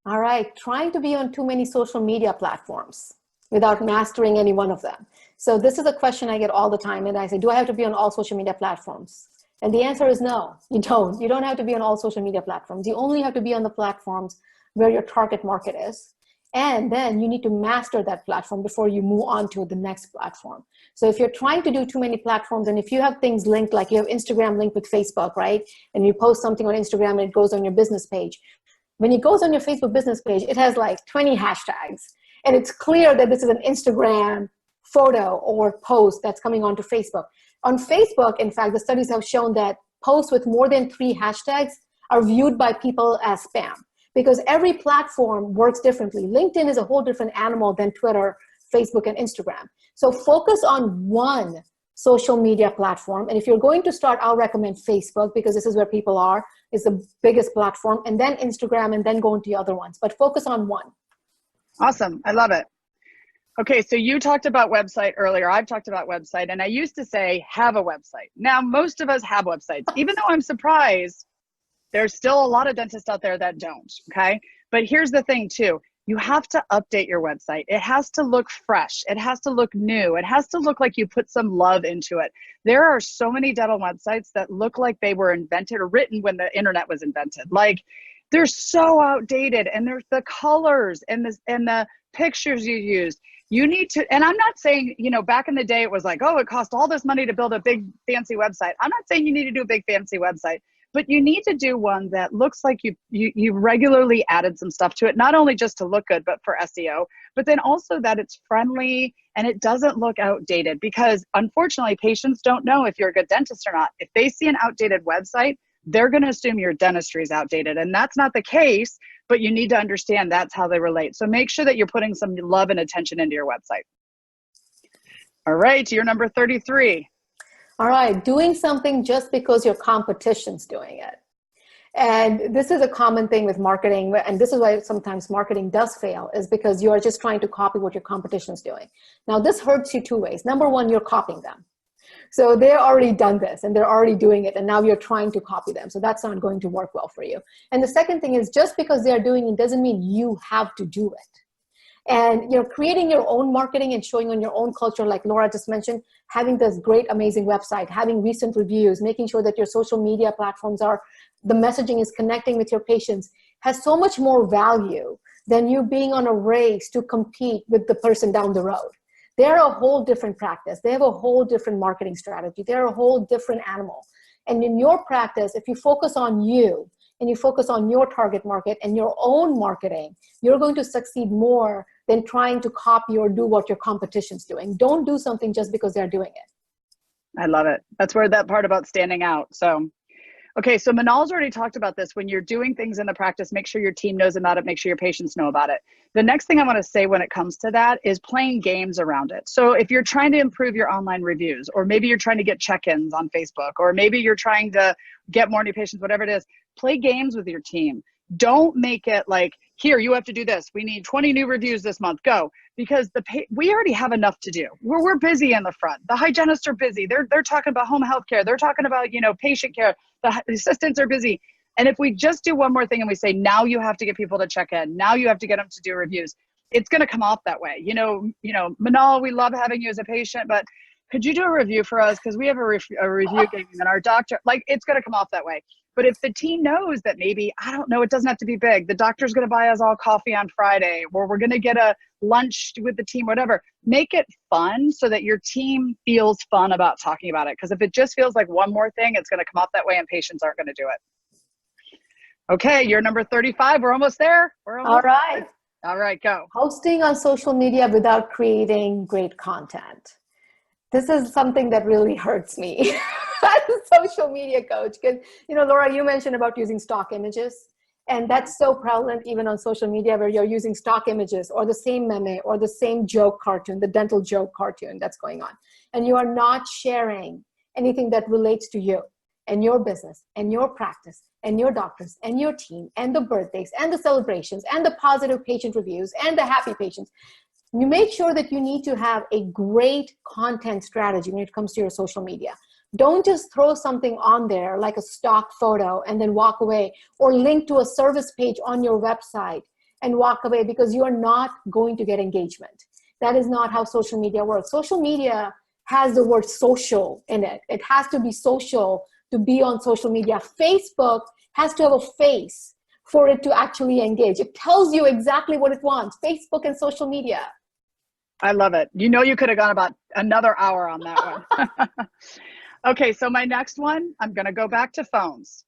All right, trying to be on too many social media platforms without mastering any one of them. So this is a question I get all the time, and I say, do I have to be on all social media platforms? And the answer is no, you don't. You don't have to be on all social media platforms. You only have to be on the platforms where your target market is. And then you need to master that platform before you move on to the next platform. So if you're trying to do too many platforms, and if you have things linked, like you have Instagram linked with Facebook, right? And you post something on Instagram and it goes on your business page. When it goes on your Facebook business page, it has like 20 hashtags. And it's clear that this is an Instagram photo or post that's coming onto Facebook. On Facebook, in fact, the studies have shown that posts with more than 3 hashtags are viewed by people as spam, because every platform works differently. LinkedIn is a whole different animal than Twitter, Facebook, and Instagram. So focus on one social media platform. And if you're going to start, I'll recommend Facebook, because this is where people are. It's the biggest platform, and then Instagram, and then go into the other ones. But focus on one. Awesome. I love it. Okay, so you talked about website earlier. I've talked about website, and I used to say have a website. Now, most of us have websites, even though I'm surprised there's still a lot of dentists out there that don't, okay? But here's the thing too. You have to update your website. It has to look fresh. It has to look new. It has to look like you put some love into it. There are so many dental websites that look like they were invented or written when the internet was invented. Like, they're so outdated, and there's the colors and the pictures you used. You need to, and I'm not saying, you know, back in the day it was like, oh, it cost all this money to build a big fancy website. I'm not saying you need to do a big fancy website, but you need to do one that looks like you regularly added some stuff to it, not only just to look good, but for SEO, but then also that it's friendly and it doesn't look outdated, because unfortunately patients don't know if you're a good dentist or not. If they see an outdated website, they're going to assume your dentistry is outdated, and that's not the case, but you need to understand that's how they relate. So make sure that you're putting some love and attention into your website. All right, you're number 33. All right, doing something just because your competition's doing it. And this is a common thing with marketing, and this is why sometimes marketing does fail, is because you are just trying to copy what your competition's doing. Now, this hurts you 2 ways. Number one, you're copying them. So they're already done this and they're already doing it, and now you're trying to copy them. So that's not going to work well for you. And the second thing is, just because they're doing it doesn't mean you have to do it. And, you know, creating your own marketing and showing on your own culture, like Laura just mentioned, having this great, amazing website, having recent reviews, making sure that your social media platforms are, the messaging is connecting with your patients, has so much more value than you being on a race to compete with the person down the road. They're a whole different practice. They have a whole different marketing strategy. They're a whole different animal. And in your practice, if you focus on you and you focus on your target market and your own marketing, you're going to succeed more than trying to copy or do what your competition's doing. Don't do something just because they're doing it. I love it. That's where that part about standing out. So, okay, so Manal's already talked about this. When you're doing things in the practice, make sure your team knows about it, make sure your patients know about it. The next thing I want to say when it comes to that is playing games around it. So if you're trying to improve your online reviews, or maybe you're trying to get check-ins on Facebook, or maybe you're trying to get more new patients, whatever it is, play games with your team. Don't make it like, here, you have to do this. We need 20 new reviews this month, go. Because we already have enough to do. We're busy in the front. The hygienists are busy. They're talking about home health care. They're talking about, you know, patient care. The assistants are busy. And if we just do one more thing and we say, now you have to get people to check in, now you have to get them to do reviews, it's going to come off that way. You know, Manal, we love having you as a patient, but could you do a review for us? Because we have a review game, and our doctor, like, it's going to come off that way. But if the team knows that maybe, I don't know, it doesn't have to be big. The doctor's going to buy us all coffee on Friday, or we're going to get a lunch with the team, whatever. Make it fun so that your team feels fun about talking about it. Because if it just feels like one more thing, it's going to come off that way and patients aren't going to do it. Okay, you're number 35. We're almost there. All right. All right, go. Hosting on social media without creating great content. This is something that really hurts me as a social media coach, because, you know, Laura, you mentioned about using stock images, and that's so prevalent even on social media, where you're using stock images or the same meme or the same joke cartoon, the dental joke cartoon that's going on, and you are not sharing anything that relates to you and your business and your practice and your doctors and your team and the birthdays and the celebrations and the positive patient reviews and the happy patients. You make sure that you need to have a great content strategy when it comes to your social media. Don't just throw something on there like a stock photo and then walk away, or link to a service page on your website and walk away because you are not going to get engagement. That is not how social media works. Social media has the word social in it. It has to be social to be on social media. Facebook has to have a face for it to actually engage. It tells you exactly what it wants. Facebook and social media. I love it. You know, you could have gone about another hour on that one. Okay, so my next one, I'm going to go back to phones.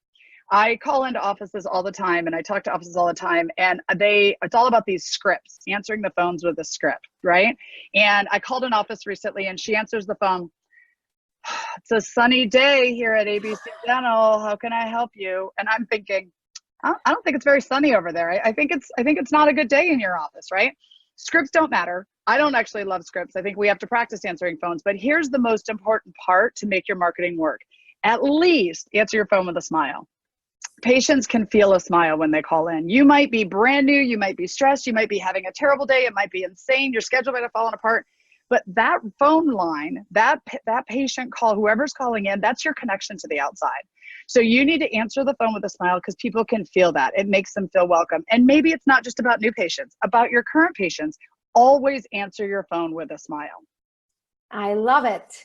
I call into offices all the time and I talk to offices all the time, and it's all about these scripts, answering the phones with a script, right? And I called an office recently and she answers the phone. It's a sunny day here at ABC Dental. How can I help you? And I'm thinking, I don't think it's very sunny over there. I think it's not a good day in your office, right? Scripts don't matter. I don't actually love scripts. I think we have to practice answering phones, but here's the most important part to make your marketing work. At least answer your phone with a smile. Patients can feel a smile when they call in. You might be brand new, you might be stressed, you might be having a terrible day, it might be insane, your schedule might have fallen apart, but that phone line, that patient call, whoever's calling in, that's your connection to the outside. So you need to answer the phone with a smile because people can feel that. It makes them feel welcome. And maybe it's not just about new patients, about your current patients. Always answer your phone with a smile. I love it.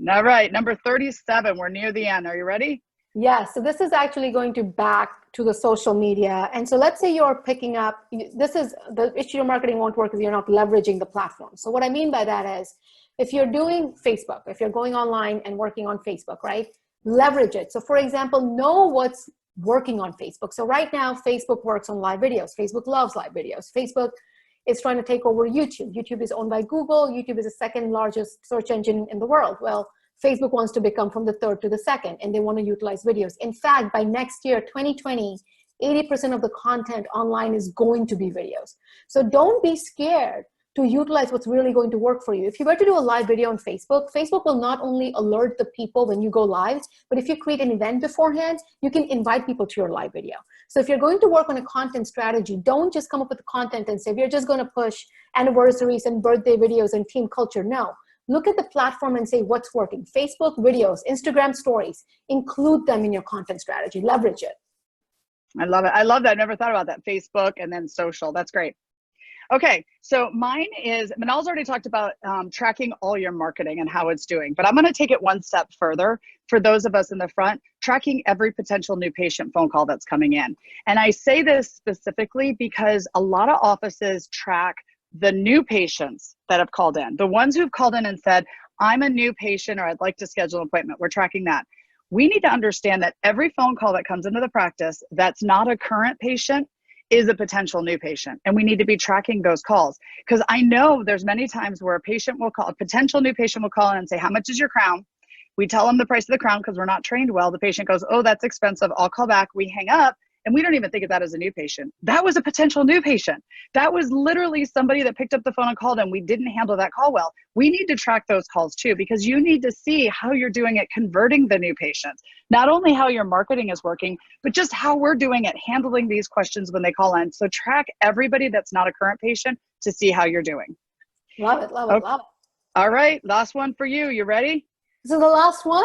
All right, number 37, we're near the end. Are you ready? Yeah, so this is actually going to back to the social media. And so let's say you're picking up, this is the issue, your marketing won't work if you're not leveraging the platform. So what I mean by that is, if you're doing Facebook, if you're going online and working on Facebook, right, leverage it. So for example, know what's working on Facebook. So right now, Facebook works on live videos. Facebook loves live videos. Facebook is trying to take over YouTube. YouTube is owned by Google. YouTube is the second largest search engine in the world. Well, Facebook wants to become from the third to the second, and they want to utilize videos. In fact, by next year, 2020, 80% of the content online is going to be videos. So don't be scared to utilize what's really going to work for you. If you were to do a live video on Facebook, Facebook will not only alert the people when you go live, but if you create an event beforehand, you can invite people to your live video. So if you're going to work on a content strategy, don't just come up with the content and say, we're just going to push anniversaries and birthday videos and team culture. No. Look at the platform and say what's working. Facebook videos, Instagram stories, include them in your content strategy, leverage it. I love it. I love that. I never thought about that. Facebook and then social. That's great. Okay, so mine is, Manal's already talked about tracking all your marketing and how it's doing, but I'm going to take it one step further for those of us in the front, tracking every potential new patient phone call that's coming in. And I say this specifically because a lot of offices track the new patients that have called in, the ones who've called in and said, I'm a new patient, or I'd like to schedule an appointment. We're tracking that. We need to understand that every phone call that comes into the practice that's not a current patient is a potential new patient. And we need to be tracking those calls. Because I know there's many times where a potential new patient will call in and say, how much is your crown? We tell them the price of the crown because we're not trained well. The patient goes, oh, that's expensive. I'll call back. We hang up. And we don't even think of that as a new patient. That was a potential new patient. That was literally somebody that picked up the phone and called, and we didn't handle that call well. We need to track those calls too, because you need to see how you're doing at converting the new patients. Not only how your marketing is working, but just how we're doing at handling these questions when they call in. So track everybody that's not a current patient to see how you're doing. Love it, love it, love it. All right, last one for you. You ready? This is the last one?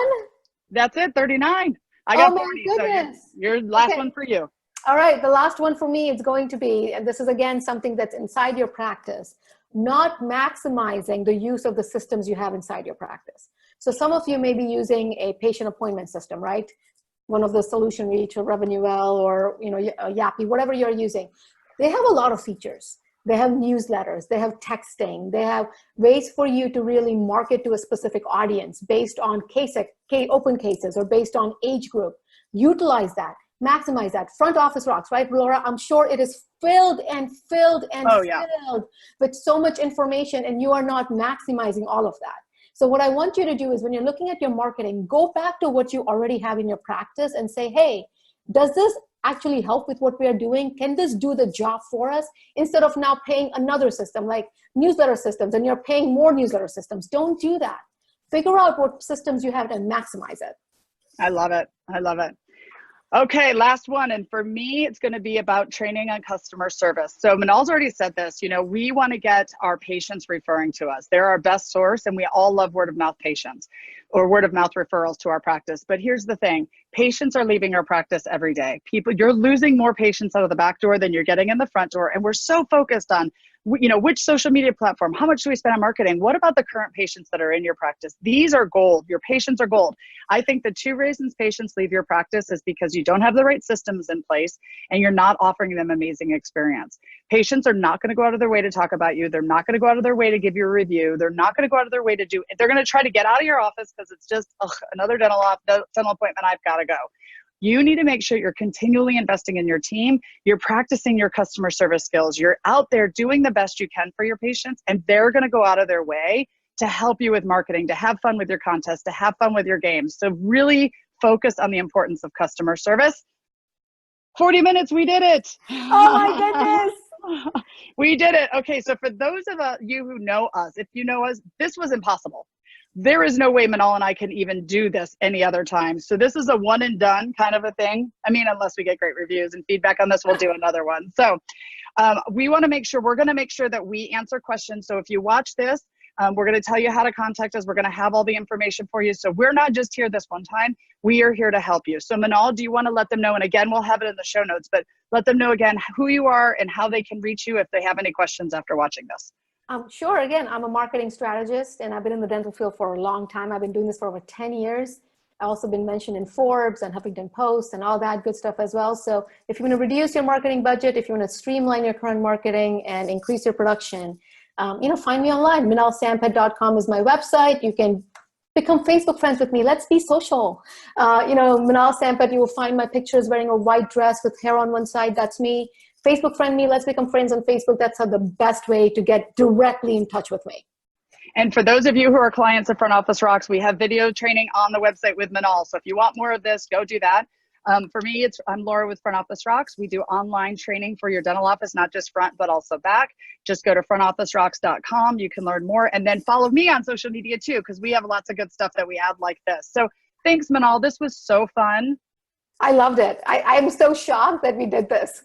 That's it, 39. I got 40, goodness. So your last one for you. All right, the last one for me is going to be, and this is again something that's inside your practice, not maximizing the use of the systems you have inside your practice. So some of you may be using a patient appointment system, right? One of the Solution Reach or RevenueWell or Yappy, whatever you're using. They have a lot of features. They have newsletters, they have texting, they have ways for you to really market to a specific audience based on open cases or based on age group. Utilize that, maximize that. Front office rocks, right, Laura? I'm sure it is filled and filled and filled with so much information, and you are not maximizing all of that. So what I want you to do is when you're looking at your marketing, go back to what you already have in your practice and say, hey, does this actually help with what we are doing? Can this do the job for us? Instead of now paying another system like newsletter systems and you're paying more newsletter systems. Don't do that. Figure out what systems you have and maximize it. I love it. I love it. Okay, last one. And for me, it's going to be about training on customer service. So Manal's already said this, we want to get our patients referring to us. They're our best source, and we all love word of mouth patients or word of mouth referrals to our practice. But here's the thing, Patients are leaving our practice every day. You're losing more patients out of the back door than you're getting in the front door. And we're so focused on, which social media platform, how much do we spend on marketing? What about the current patients that are in your practice? These are gold. Your patients are gold. I think the 2 reasons patients leave your practice is because you don't have the right systems in place and you're not offering them amazing experience. Patients are not going to go out of their way to talk about you. They're not going to go out of their way to give you a review. They're not going to go out of their way they're going to try to get out of your office because it's just another dental appointment. I've got to go. You need to make sure you're continually investing in your team. You're practicing your customer service skills. You're out there doing the best you can for your patients, and they're going to go out of their way to help you with marketing, to have fun with your contests, to have fun with your games. So really focus on the importance of customer service. 40 minutes, we did it. Oh my goodness. We did it. Okay, so for those of you who know us, if you know us, this was impossible. There is no way Manal and I can even do this any other time. So this is a one and done kind of a thing. I mean, unless we get great reviews and feedback on this, we'll do another one. So we're going to make sure that we answer questions. So if you watch this, we're going to tell you how to contact us. We're going to have all the information for you. So we're not just here this one time. We are here to help you. So Manal, do you want to let them know? And again, we'll have it in the show notes, but let them know again who you are and how they can reach you if they have any questions after watching this. Sure. Again, I'm a marketing strategist and I've been in the dental field for a long time. I've been doing this for over 10 years. I've also been mentioned in Forbes and Huffington Post and all that good stuff as well. So if you want to reduce your marketing budget, if you want to streamline your current marketing and increase your production, find me online. ManalSampet.com is my website. You can become Facebook friends with me. Let's be social. Manal Sampet, you will find my pictures wearing a white dress with hair on one side. That's me. Facebook friend me. Let's become friends on Facebook. That's the best way to get directly in touch with me. And for those of you who are clients of Front Office Rocks, we have video training on the website with Manal. So if you want more of this, go do that. For me, I'm Laura with Front Office Rocks. We do online training for your dental office, not just front, but also back. Just go to frontofficerocks.com. You can learn more. And then follow me on social media too, because we have lots of good stuff that we add like this. So thanks, Manal. This was so fun. I loved it. I'm so shocked that we did this.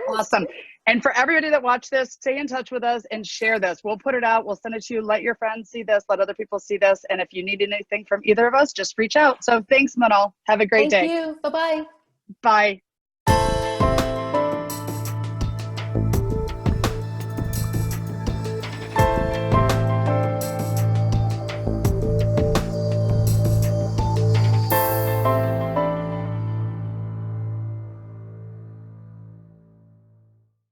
Awesome. And for everybody that watched this, stay in touch with us and share this. We'll put it out. We'll send it to you. Let your friends see this. Let other people see this. And if you need anything from either of us, just reach out. So thanks, Manal. Have a great day. Thank you. Bye-bye. Bye.